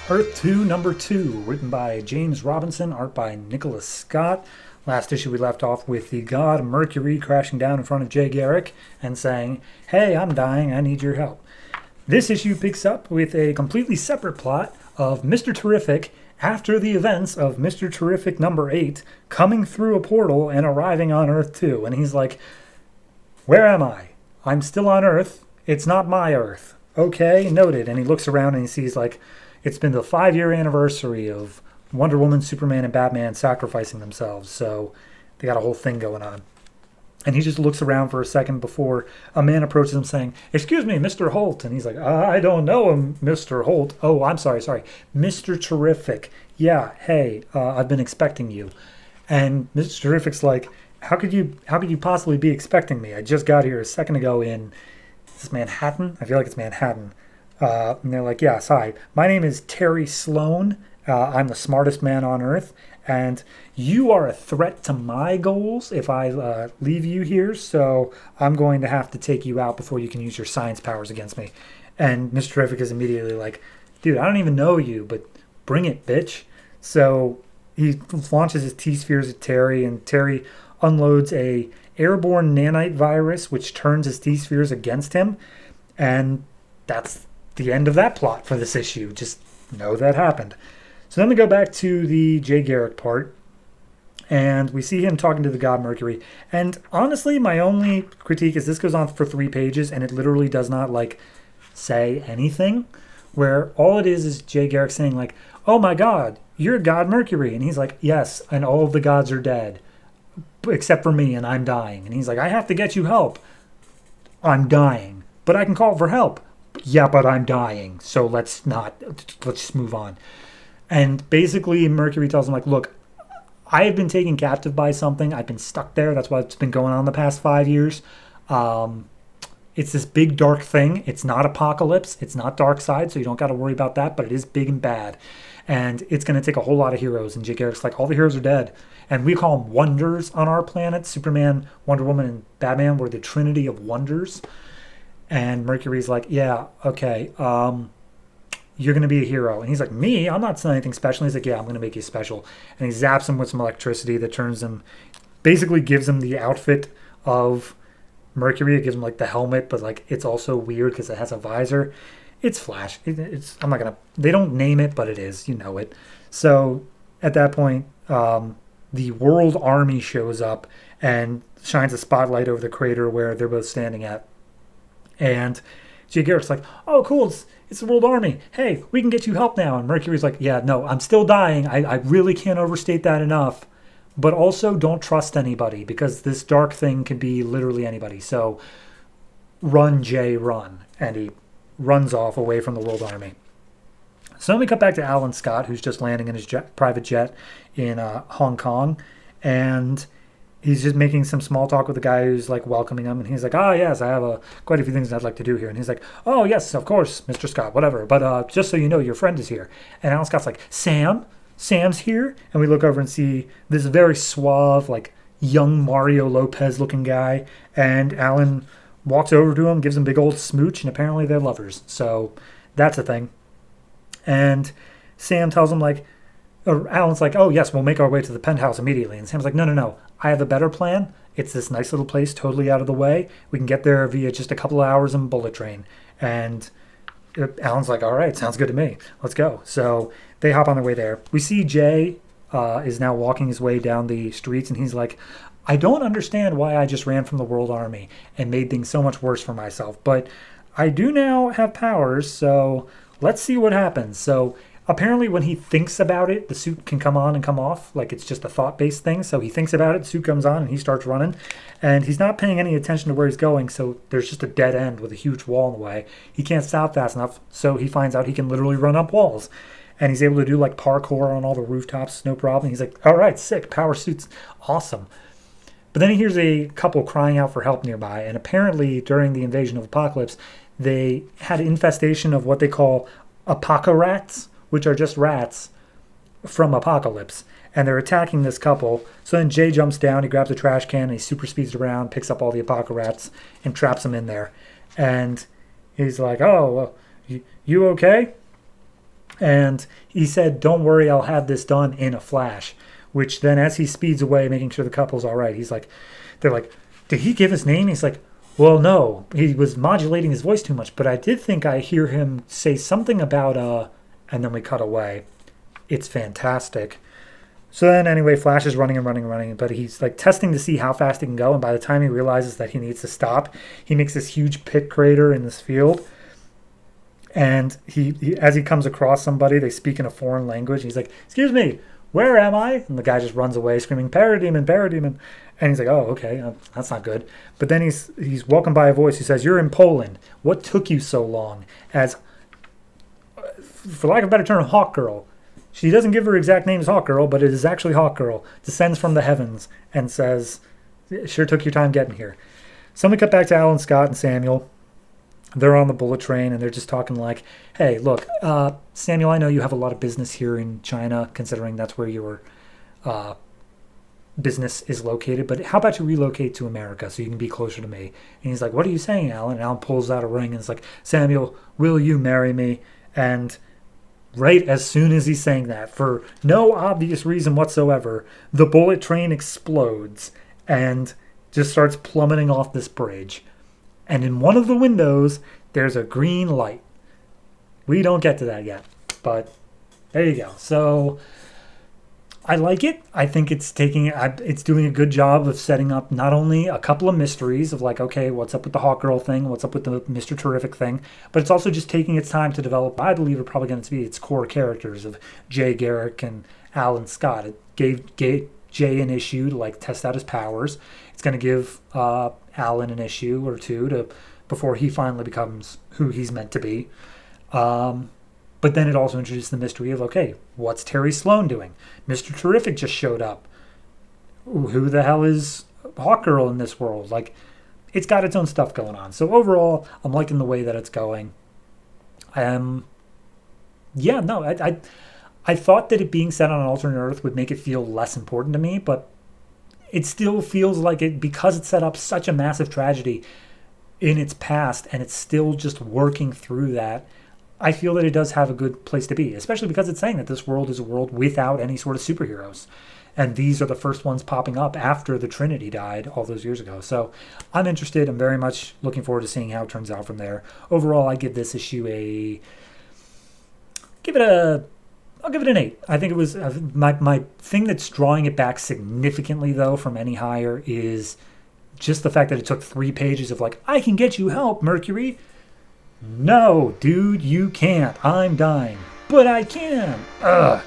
Earth 2, number 2, written by James Robinson, art by Nicholas Scott. Last issue we left off with the god Mercury crashing down in front of Jay Garrick and saying, "Hey, I'm dying, I need your help." This issue picks up with a completely separate plot of Mr. Terrific after the events of Mr. Terrific number 8 coming through a portal and arriving on Earth 2. And he's like, "Where am I? I'm still on Earth. It's not my Earth." "Okay, noted." And he looks around and he sees it's been the 5-year anniversary of Wonder Woman, Superman, and Batman sacrificing themselves. So they got a whole thing going on. And he just looks around for a second before a man approaches him saying, "Excuse me, Mr. Holt." And he's like, "I don't know him, Mr. Holt." "Oh, I'm sorry. Mr. Terrific. Yeah, hey, I've been expecting you." And Mr. Terrific's like, how could you possibly be expecting me? I just got here a second ago in, is this Manhattan? I feel like it's Manhattan. And they're like, "Yes, hi. My name is Terry Sloan. I'm the smartest man on Earth. And you are a threat to my goals if I leave you here. So I'm going to have to take you out before you can use your science powers against me." And Mr. Terrific is immediately like, "Dude, I don't even know you, but bring it, bitch." So he launches his T-spheres at Terry, and Terry unloads a airborne nanite virus, which turns his T-spheres against him. And that's the end of that plot for this issue. Just know that happened. So then we go back to the Jay Garrick part, and we see him talking to the god Mercury. And honestly, my only critique is this goes on for 3 pages, and it literally does not say anything. Where all it is Jay Garrick saying "Oh my God, you're God Mercury," and he's like, "Yes, and all of the gods are dead, except for me, and I'm dying." And he's like, "I have to get you help. I'm dying, but I can call for help." "Yeah, but I'm dying, so let's just move on." And basically Mercury tells him "Look, I have been taken captive by something. I've been stuck there. That's what's been going on the past 5 years. It's this big dark thing. It's not Apocalypse. It's not Darkseid, so you don't got to worry about that, but it is big and bad. And it's going to take a whole lot of heroes." And Jay Garrick's like, "All the heroes are dead. And we call them wonders on our planet. Superman, Wonder Woman, and Batman were the trinity of wonders." And Mercury's like, "Yeah, okay, you're going to be a hero." And he's like, "Me? I'm not saying anything special." And he's like, "Yeah, I'm going to make you special." And he zaps him with some electricity that turns him, basically gives him the outfit of Mercury. It gives him the helmet, but it's also weird because it has a visor. It's Flash. They don't name it, but it is. You know it. So at that point, the World Army shows up and shines a spotlight over the crater where they're both standing at. And Jay Garrick's like, "Oh, cool, it's the World Army. Hey, we can get you help now." And Mercury's like, "Yeah, no, I'm still dying. I really can't overstate that enough. But also don't trust anybody because this dark thing can be literally anybody. So run, Jay, run." And he runs off away from the World Army. So then we cut back to Alan Scott, who's just landing in his private jet in Hong Kong. And he's just making some small talk with the guy who's welcoming him. And he's like, "Ah, yes, I have quite a few things I'd like to do here." And he's like, "Oh, yes, of course, Mr. Scott, whatever. But just so you know, your friend is here." And Alan Scott's like, Sam's here?" And we look over and see this very suave, young Mario Lopez looking guy. And Alan walks over to him, gives him a big old smooch, and apparently they're lovers. So that's a thing. And Sam tells him or Alan's like, "Oh, yes, we'll make our way to the penthouse immediately." And Sam's like, No. I have a better plan. It's this nice little place totally out of the way. We can get there via just a couple of hours in bullet train." And Alan's like, "All right, sounds good to me. Let's go." So they hop on their way there. We see Jay is now walking his way down the streets, and he's like, "I don't understand why I just ran from the World Army and made things so much worse for myself. But I do now have powers, so let's see what happens." So apparently when he thinks about it, the suit can come on and come off. It's just a thought-based thing. So he thinks about it, the suit comes on, and he starts running. And he's not paying any attention to where he's going, so there's just a dead end with a huge wall in the way. He can't stop fast enough, so he finds out he can literally run up walls. And he's able to do parkour on all the rooftops, no problem. He's like, "All right, sick, power suit's awesome." But then he hears a couple crying out for help nearby. And apparently during the invasion of Apocalypse, they had an infestation of what they call apocarats, which are just rats from Apocalypse. And they're attacking this couple. So then Jay jumps down, he grabs a trash can, and he super speeds around, picks up all the apocarats, and traps them in there. And he's like, "Oh, well, you okay?" And he said, don't worry, I'll have this done in a flash. Which then, as he speeds away, making sure the couple's all right, they're like, did he give his name? He's like, well, no, he was modulating his voice too much, but I did think I hear him say something about, and then we cut away. It's fantastic. So then, anyway, Flash is running and running and running, but he's like testing to see how fast he can go, and by the time he realizes that he needs to stop, he makes this huge pit crater in this field. And he as he comes across somebody, they speak in a foreign language. He's like, excuse me, where am I? And the guy just runs away screaming, parademon, parademon. And he's like, oh, okay, that's not good. But then he's welcomed by a voice who says, you're in Poland. What took you so long? As, for lack of a better term, Hawk Girl. She doesn't give her exact name as Hawk Girl, but it is actually Hawk Girl. Descends from the heavens and says, sure took your time getting here. So we cut back to Alan Scott and Samuel. They're on the bullet train, and they're just talking like, hey, look, Samuel, I know you have a lot of business here in China, considering that's where your business is located, but how about you relocate to America so you can be closer to me? And he's like, what are you saying, Alan? And Alan pulls out a ring and is like, Samuel, will you marry me? And right as soon as he's saying that, for no obvious reason whatsoever, the bullet train explodes and just starts plummeting off this bridge. And in one of the windows, there's a green light. We don't get to that yet, but there you go. So I like it. I think it's doing a good job of setting up not only a couple of mysteries of like, okay, what's up with the Hawk Girl thing? What's up with the Mr. Terrific thing? But it's also just taking its time to develop, I believe, are probably going to be its core characters of Jay Garrick and Alan Scott. It gave Jay an issue to like test out his powers. It's going to give Alan an issue or two before he finally becomes who he's meant to be. But then it also introduced the mystery of, okay, what's Terry Sloan doing? Mr. Terrific just showed up. Who the hell is Hawk Girl in this world? Like, it's got its own stuff going on. So overall, I'm liking the way that it's going. I thought that it being set on an alternate Earth would make it feel less important to me, but it still feels like it, because it set up such a massive tragedy in its past, and it's still just working through that. I feel that it does have a good place to be, especially because it's saying that this world is a world without any sort of superheroes. And these are the first ones popping up after the Trinity died all those years ago. So I'm interested. I'm very much looking forward to seeing how it turns out from there. Overall, I give this issue I'll give it an 8. I think it was my thing that's drawing it back significantly, though, from any higher is just the fact that it took 3 pages of like, I can get you help, Mercury. No, dude, you can't. I'm dying. But I can. Ugh.